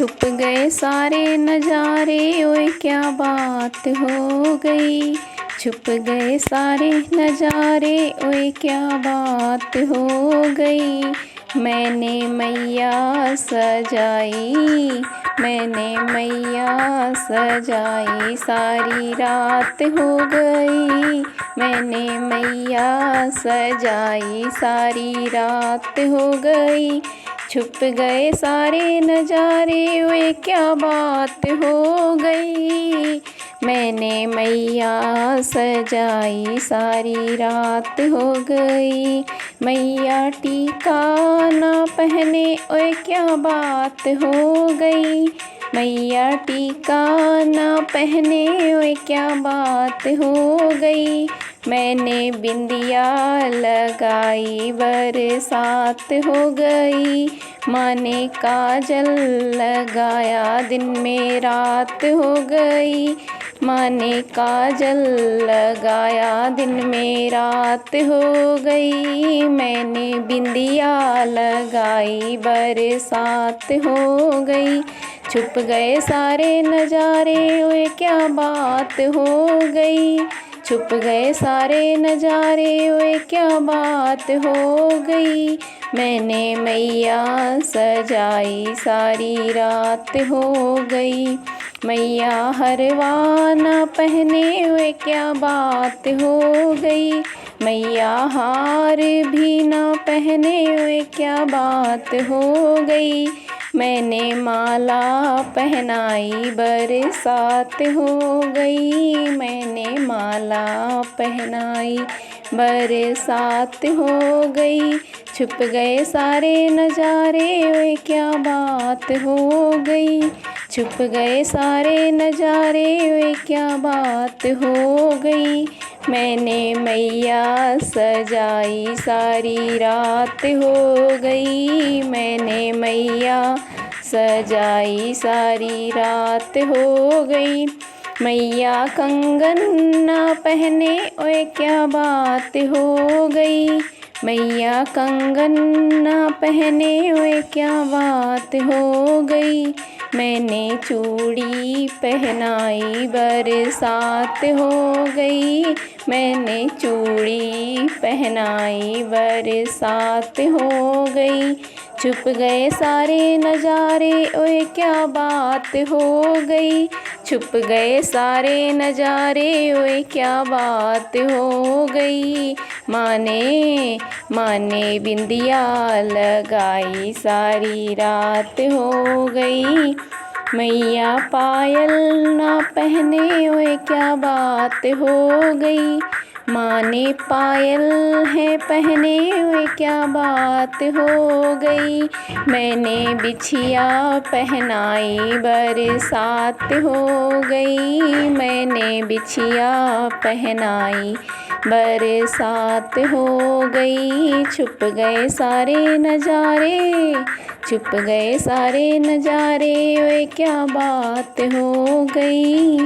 छुप गए सारे नजारे, ओए क्या बात हो गई। छुप गए सारे नजारे, ओए क्या बात हो गई। मैंने मैया सजाई, मैंने मैया सजाई, सारी रात हो गई। मैंने मैया सजाई, सारी रात हो गई। छुप गए सारे नजारे, वे क्या बात हो गई। मैंने मैया सजाई, सारी रात हो गई। मैया टीका ना पहने, ओए क्या बात हो गई। मैया टीका ना पहने, ओए क्या बात हो गई। मैंने बिंदिया लगाई, बरसात हो गई। माँ ने काजल लगाया, दिन में रात हो गई। माँ ने काजल लगाया, दिन में रात हो गई। मैंने बिंदिया लगाई, बरसात हो गई। छुप गए सारे नजारे, ओए क्या बात हो गई। छुप गए सारे नजारे, ओए क्या बात हो गई। मैंने मैया सजाई, सारी रात हो गई। मैया हरवाना पहने, ओए क्या बात हो गई। मैया हार भी ना पहने, ओए क्या बात हो गई। मैंने माला पहनाई, बरसात हो गई। मैंने माला पहनाई, बरसात हो गई। छुप गए सारे नजारे, ओए क्या बात हो गई। छुप गए सारे नजारे, ओए क्या बात हो गई। मैंने मैया सजाई, सारी रात हो गई। मैंने मैया सजाई, सारी रात हो गई। मैया कंगन ना पहने, ओए क्या बात हो गई। मैया कंगन ना पहने, ओए क्या बात हो गई। मैंने चूड़ी पहनाई, बरसात हो गई। मैंने चूड़ी पहनाई, बरसात हो गई। छुप गए सारे नजारे, ओए क्या बात हो गई। छुप गए सारे नजारे, ओए क्या बात हो गई। माँ ने बिंदिया लगाई, सारी रात हो गई। मैया पायल ना पहने, ओए क्या बात हो गई। माँ ने पायल है पहने, ओए क्या बात हो गई। मैंने बिछिया पहनाई, बरसात हो गई। मैंने बिछिया पहनाई, बरसात हो गई। छुप गए सारे नजारे, छुप गए सारे नजारे, ओए क्या बात हो गई।